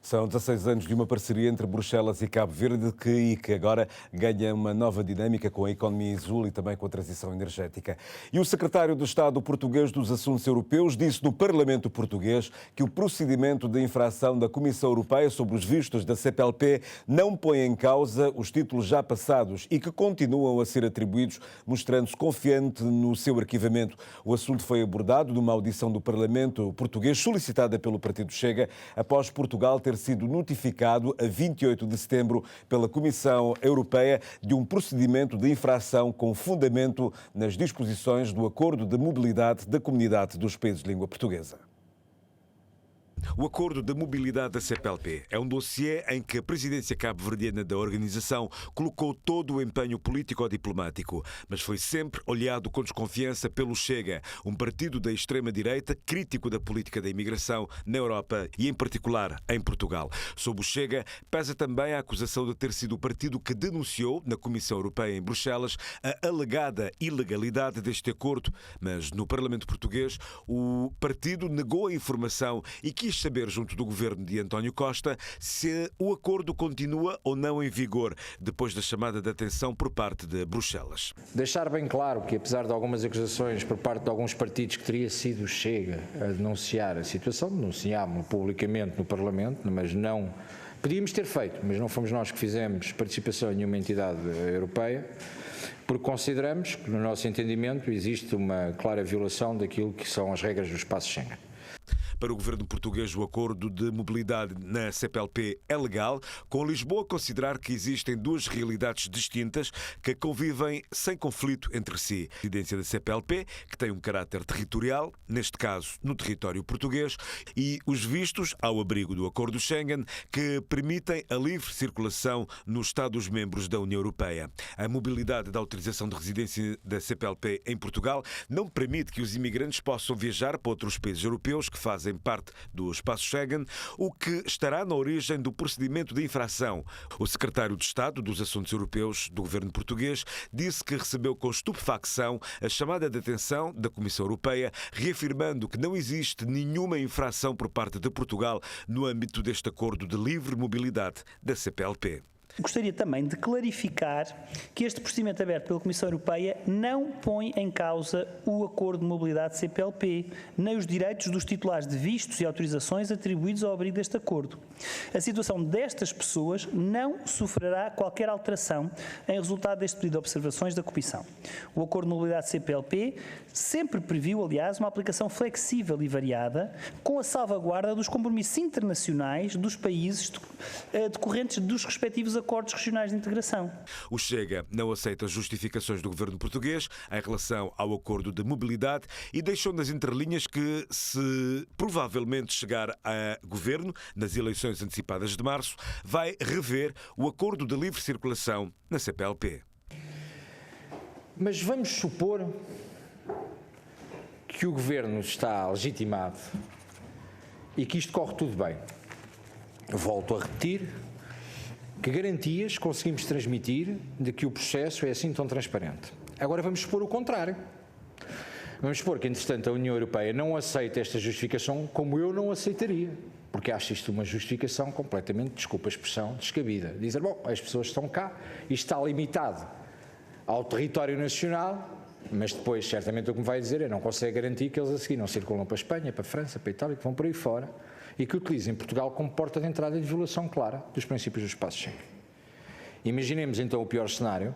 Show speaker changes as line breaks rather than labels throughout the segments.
São 16 anos de uma parceria entre Bruxelas e Cabo Verde que agora ganha uma nova dinâmica com a economia azul e também com a transição energética. E o secretário de Estado português dos Assuntos Europeus disse no Parlamento português que o procedimento de infração da Comissão Europeia sobre os vistos da CPLP não põe em causa os títulos já passados e que continuam a ser atribuídos, mostrando-se confiante no seu arquivamento. O assunto foi abordado numa audição do Parlamento português solicitada pelo Partido Chega após Portugal ter sido notificado a 28 de setembro pela Comissão Europeia de um procedimento de infração com fundamento nas disposições do Acordo de Mobilidade da Comunidade dos Países de Língua Portuguesa. O Acordo de Mobilidade da CPLP é um dossiê em que a presidência cabo-verdiana da organização colocou todo o empenho político-diplomático, mas foi sempre olhado com desconfiança pelo Chega, um partido da extrema-direita crítico da política da imigração na Europa e, em particular, em Portugal. Sob o Chega, pesa também a acusação de ter sido o partido que denunciou, na Comissão Europeia em Bruxelas, a alegada ilegalidade deste acordo, mas no Parlamento português o partido negou a informação e quis saber junto do governo de António Costa se o acordo continua ou não em vigor, depois da chamada de atenção por parte de Bruxelas.
Deixar bem claro que, apesar de algumas acusações por parte de alguns partidos que teria sido o Chega a denunciar a situação, denunciámos publicamente no Parlamento, mas não podíamos ter feito, mas não fomos nós que fizemos participação em nenhuma entidade europeia, porque consideramos que, no nosso entendimento, existe uma clara violação daquilo que são as regras do espaço Schengen.
Para o governo português, o acordo de mobilidade na CPLP é legal, com Lisboa a considerar que existem duas realidades distintas que convivem sem conflito entre si. A residência da CPLP, que tem um caráter territorial, neste caso no território português, e os vistos ao abrigo do acordo Schengen, que permitem a livre circulação nos Estados-membros da União Europeia. A mobilidade da autorização de residência da CPLP em Portugal não permite que os imigrantes possam viajar para outros países europeus que fazem parte do espaço Schengen, o que estará na origem do procedimento de infração. O secretário de Estado dos Assuntos Europeus do governo português disse que recebeu com estupefacção a chamada de atenção da Comissão Europeia, reafirmando que não existe nenhuma infração por parte de Portugal no âmbito deste acordo de livre mobilidade da CPLP.
Gostaria também de clarificar que este procedimento aberto pela Comissão Europeia não põe em causa o Acordo de Mobilidade CPLP, nem os direitos dos titulares de vistos e autorizações atribuídos ao abrigo deste acordo. A situação destas pessoas não sofrerá qualquer alteração em resultado deste pedido de observações da Comissão. O Acordo de Mobilidade CPLP sempre previu, aliás, uma aplicação flexível e variada, com a salvaguarda dos compromissos internacionais dos países decorrentes dos respectivos acordos regionais de integração.
O Chega não aceita as justificações do governo português em relação ao acordo de mobilidade e deixou nas entrelinhas que, se provavelmente chegar a governo nas eleições antecipadas de março, vai rever o acordo de livre circulação na CPLP.
Mas vamos supor que o governo está legitimado e que isto corre tudo bem. Volto a repetir que garantias conseguimos transmitir de que o processo é assim tão transparente. Agora vamos supor o contrário. Vamos supor que, entretanto, a União Europeia não aceita esta justificação como eu não aceitaria, porque acho isto uma justificação completamente, desculpa a expressão, descabida. Dizer, bom, as pessoas estão cá, isto está limitado ao território nacional, mas depois, certamente, o que me vai dizer é não consegue garantir que eles a seguir não circulam para a Espanha, para a França, para a Itália, que vão por aí fora, e que utilizem Portugal como porta de entrada de violação clara dos princípios do espaço Schengen. Imaginemos então o pior cenário,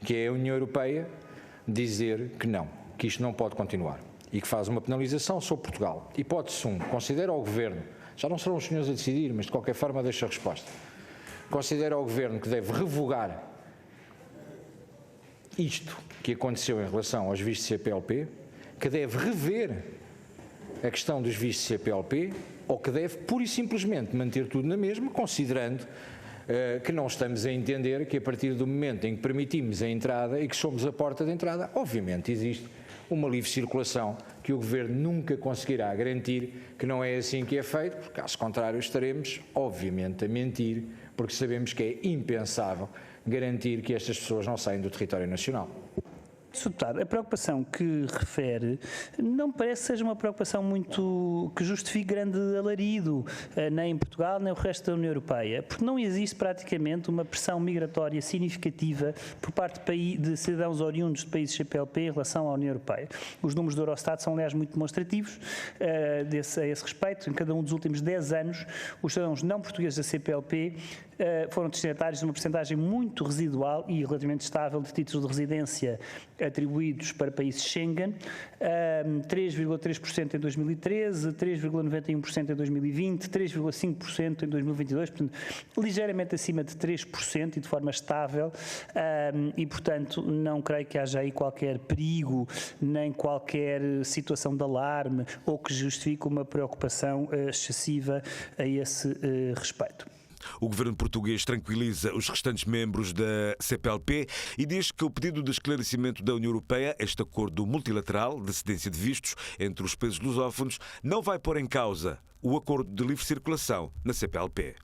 que é a União Europeia dizer que não, que isto não pode continuar e que faz uma penalização sobre Portugal. Hipótese 1, considera ao Governo, já não serão os senhores a decidir, mas de qualquer forma deixa a resposta, considera ao Governo que deve revogar isto que aconteceu em relação aos vistos CPLP, que deve rever a questão dos vistos CPLP, ou que deve pura e simplesmente manter tudo na mesma, considerando que não estamos a entender que a partir do momento em que permitimos a entrada e que somos a porta de entrada, obviamente existe uma livre circulação que o Governo nunca conseguirá garantir que não é assim que é feito, porque caso contrário estaremos, obviamente, a mentir, porque sabemos que é impensável garantir que estas pessoas não saem do território nacional.
Sr. Deputado, a preocupação que refere não parece que seja uma preocupação muito que justifique grande alarido, nem em Portugal, nem o resto da União Europeia, porque não existe praticamente uma pressão migratória significativa por parte de cidadãos oriundos de países CPLP em relação à União Europeia. Os números do Eurostat são, aliás, muito demonstrativos a esse respeito. Em cada um dos últimos 10 anos, os cidadãos não portugueses da CPLP foram destinatários de uma percentagem muito residual e relativamente estável de títulos de residência atribuídos para países Schengen, 3,3% em 2013, 3,91% em 2020, 3,5% em 2022, portanto, ligeiramente acima de 3% e de forma estável, e, portanto, não creio que haja aí qualquer perigo, nem qualquer situação de alarme ou que justifique uma preocupação excessiva a esse respeito.
O governo português tranquiliza os restantes membros da CPLP e diz que o pedido de esclarecimento da União Europeia, este acordo multilateral de cedência de vistos entre os países lusófonos, não vai pôr em causa o acordo de livre circulação na CPLP.